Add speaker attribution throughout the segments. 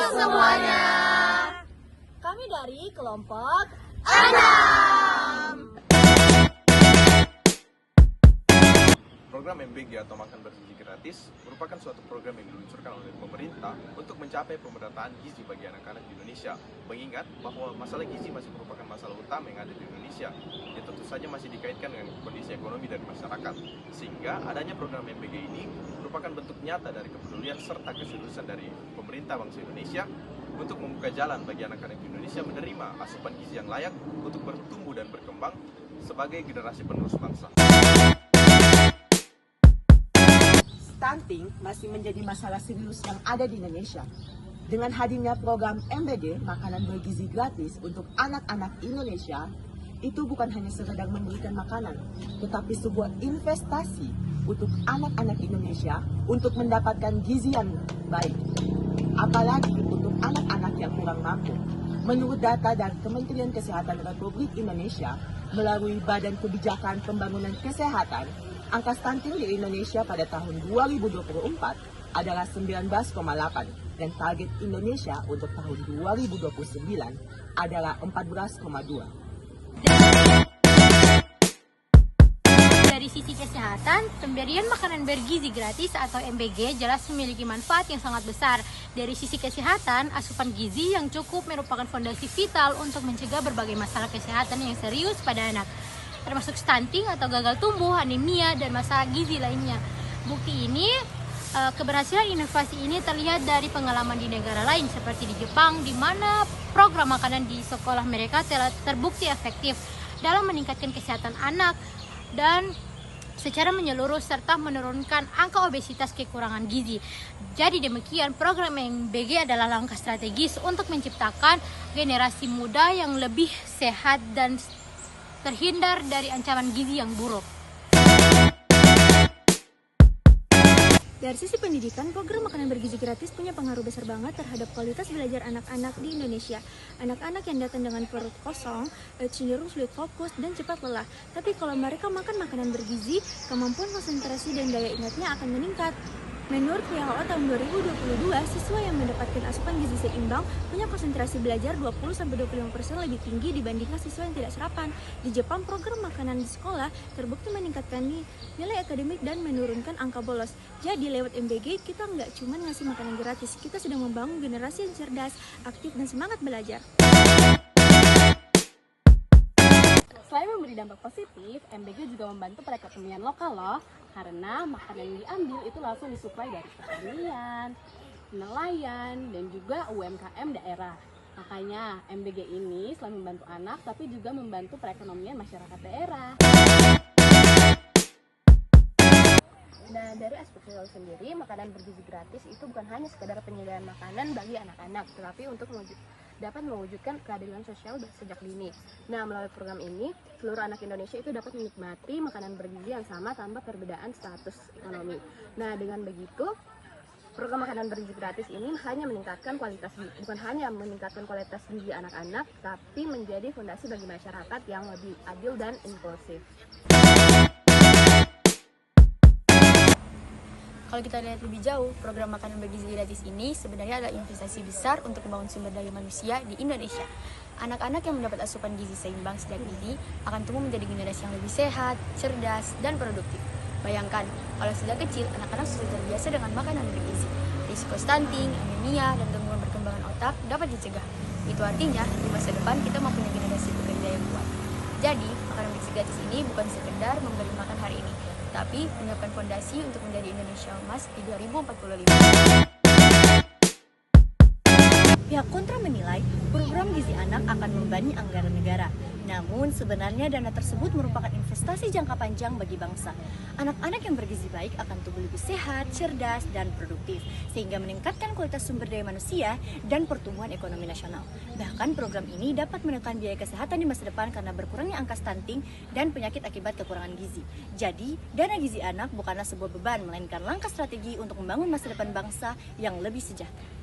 Speaker 1: semuanya.
Speaker 2: Kami dari kelompok
Speaker 1: 6.
Speaker 3: Program MBG atau Makan Bergizi Gratis merupakan suatu program yang diluncurkan oleh pemerintah untuk mencapai pemerataan gizi bagi anak-anak di Indonesia. Mengingat bahwa masalah gizi masih merupakan masalah utama yang ada di Indonesia, yang tentu saja masih dikaitkan dengan kondisi ekonomi dari masyarakat. Sehingga adanya program MBG ini merupakan bentuk nyata dari kepedulian serta keseriusan dari pemerintah bangsa Indonesia untuk membuka jalan bagi anak-anak di Indonesia menerima asupan gizi yang layak untuk bertumbuh dan berkembang sebagai generasi penerus bangsa.
Speaker 4: Stunting masih menjadi masalah serius yang ada di Indonesia. Dengan hadirnya program MBG, makanan bergizi gratis untuk anak-anak Indonesia, itu bukan hanya sekedar memberikan makanan, tetapi sebuah investasi untuk anak-anak Indonesia untuk mendapatkan gizi yang baik. Apalagi untuk anak-anak yang kurang mampu. Menurut data dari Kementerian Kesehatan Republik Indonesia, melalui Badan Kebijakan Pembangunan Kesehatan, angka stunting di Indonesia pada tahun 2024 adalah 19,8 dan target Indonesia untuk tahun 2029 adalah 14,2.
Speaker 5: Dari sisi kesehatan, pemberian makanan bergizi gratis atau MBG jelas memiliki manfaat yang sangat besar. Dari sisi kesehatan, asupan gizi yang cukup merupakan fondasi vital untuk mencegah berbagai masalah kesehatan yang serius pada anak, termasuk stunting atau gagal tumbuh, anemia, dan masalah gizi lainnya. Bukti ini, keberhasilan inovasi ini terlihat dari pengalaman di negara lain seperti di Jepang, di mana program makanan di sekolah mereka telah terbukti efektif dalam meningkatkan kesehatan anak dan secara menyeluruh serta menurunkan angka obesitas kekurangan gizi. Jadi demikian, program MBG adalah langkah strategis untuk menciptakan generasi muda yang lebih sehat dan terhindar dari ancaman gizi yang buruk.
Speaker 6: Dari sisi pendidikan, program makanan bergizi gratis punya pengaruh besar banget terhadap kualitas belajar anak-anak di Indonesia. Anak-anak yang datang dengan perut kosong cenderung sulit fokus dan cepat lelah. Tapi kalau mereka makan makanan bergizi, kemampuan konsentrasi dan daya ingatnya akan meningkat. Menurut WHO tahun 2022, siswa yang mendapatkan asupan gizi seimbang punya konsentrasi belajar 20-25% lebih tinggi dibandingkan siswa yang tidak sarapan. Di Jepang, program makanan di sekolah terbukti meningkatkan nilai akademik dan menurunkan angka bolos. Jadi lewat MBG, kita nggak cuma ngasih makanan gratis, kita sedang membangun generasi yang cerdas, aktif, dan semangat belajar.
Speaker 7: Selain memberi dampak positif, MBG juga membantu perekonomian lokal loh. Karena makanan yang diambil itu langsung disuplai dari pertanian, nelayan, dan juga UMKM daerah. Makanya MBG ini selain membantu anak, tapi juga membantu perekonomian masyarakat daerah.
Speaker 8: Nah, dari aspek sosial sendiri, makanan bergizi gratis itu bukan hanya sekedar penyediaan makanan bagi anak-anak, tetapi untuk dapat mewujudkan keadilan sosial sejak dini. Nah, melalui program ini, seluruh anak Indonesia itu dapat menikmati makanan bergizi yang sama tanpa perbedaan status ekonomi. Nah, dengan begitu, program makanan bergizi gratis ini hanya meningkatkan kualitas gizi, bukan hanya meningkatkan kualitas gizi anak-anak, tapi menjadi fondasi bagi masyarakat yang lebih adil dan inklusif.
Speaker 9: Kalau kita lihat lebih jauh, program makanan bergizi gratis ini sebenarnya adalah investasi besar untuk membangun sumber daya manusia di Indonesia. Anak-anak yang mendapat asupan gizi seimbang sejak dini akan tumbuh menjadi generasi yang lebih sehat, cerdas, dan produktif. Bayangkan, kalau sejak kecil anak-anak sudah terbiasa dengan makanan bergizi, risiko stunting, anemia, dan gangguan perkembangan otak dapat dicegah. Itu artinya, di masa depan kita mempunyai generasi pekerja yang kuat. Jadi, makanan bergizi gratis ini bukan sekedar memberi makan hari ini, tapi menyiapkan fondasi untuk menjadi Indonesia emas di 2045.
Speaker 10: Pihak kontra menilai program gizi anak akan membebani anggaran negara. Namun sebenarnya dana tersebut merupakan investasi jangka panjang bagi bangsa. Anak-anak yang bergizi baik akan tumbuh lebih sehat, cerdas, dan produktif, sehingga meningkatkan kualitas sumber daya manusia dan pertumbuhan ekonomi nasional. Bahkan program ini dapat menekan biaya kesehatan di masa depan karena berkurangnya angka stunting dan penyakit akibat kekurangan gizi. Jadi, dana gizi anak bukanlah sebuah beban, melainkan langkah strategi untuk membangun masa depan bangsa yang lebih sejahtera.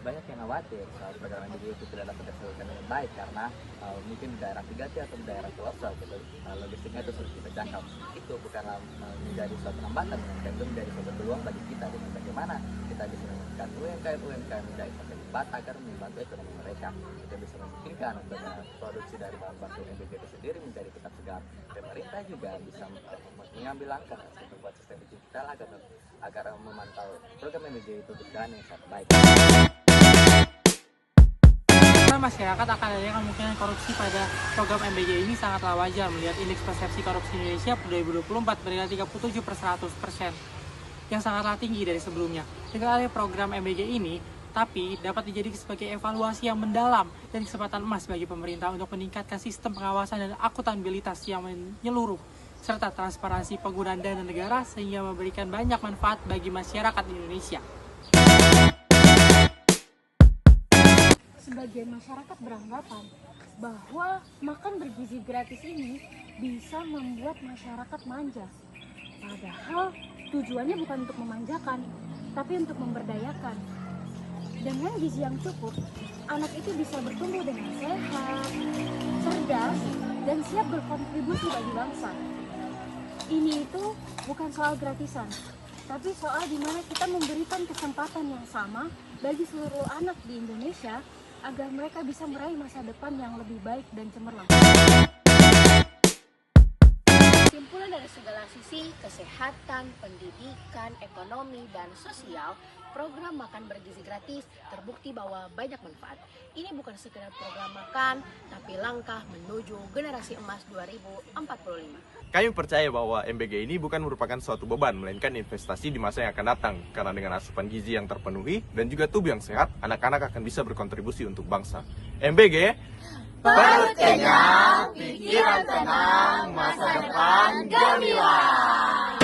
Speaker 1: banyak yang khawatir saat program MBG itu tidak dapat dilaksanakan dengan baik karena mungkin di daerah 3T atau di daerah pelosok gitu, logistiknya itu sulit kita jangkau. Itu bukanlah menjadi suatu hambatan, melainkan itu menjadi suatu peluang bagi kita dengan bagaimana kita bisa membuat UMKM menjadi semakin hebat agar membantu ekonomi mereka. Kita bisa memungkinkan untuk produksi dari bahan baku MBG itu sendiri menjadi tetap segar. Pemerintah juga bisa mengambil langkah untuk membuat sistem digital agar memantau program MBG itu berjalan yang sangat baik.
Speaker 11: Masyarakat akan adanya kemungkinan korupsi pada program MBG ini sangatlah wajar melihat indeks persepsi korupsi Indonesia pada 2024 bernilai 37/100%, yang sangatlah tinggi dari sebelumnya. Dengan adanya program MBG ini, tapi dapat dijadikan sebagai evaluasi yang mendalam dan kesempatan emas bagi pemerintah untuk meningkatkan sistem pengawasan dan akuntabilitas yang menyeluruh, serta transparansi penggunaan dana negara sehingga memberikan banyak manfaat bagi masyarakat Indonesia.
Speaker 7: Sebagian masyarakat beranggapan bahwa makan bergizi gratis ini bisa membuat masyarakat manja. Padahal tujuannya bukan untuk memanjakan, tapi untuk memberdayakan. Dengan gizi yang cukup, anak itu bisa bertumbuh dengan sehat, cerdas, dan siap berkontribusi bagi bangsa. Ini itu bukan soal gratisan, tapi soal dimana kita memberikan kesempatan yang sama bagi seluruh anak di Indonesia agar mereka bisa meraih masa depan yang lebih baik dan cemerlang.
Speaker 2: Kesimpulan dari segala sisi, kesehatan, pendidikan, ekonomi, dan sosial, program makan bergizi gratis terbukti bahwa banyak manfaat. Ini bukan sekedar program makan, tapi langkah menuju generasi emas 2045.
Speaker 3: Kami percaya bahwa MBG ini bukan merupakan suatu beban, melainkan investasi di masa yang akan datang. Karena dengan asupan gizi yang terpenuhi dan juga tubuh yang sehat, anak-anak akan bisa berkontribusi untuk bangsa. MBG,
Speaker 2: perut kenyang, pikiran tenang, masa depan gemilang.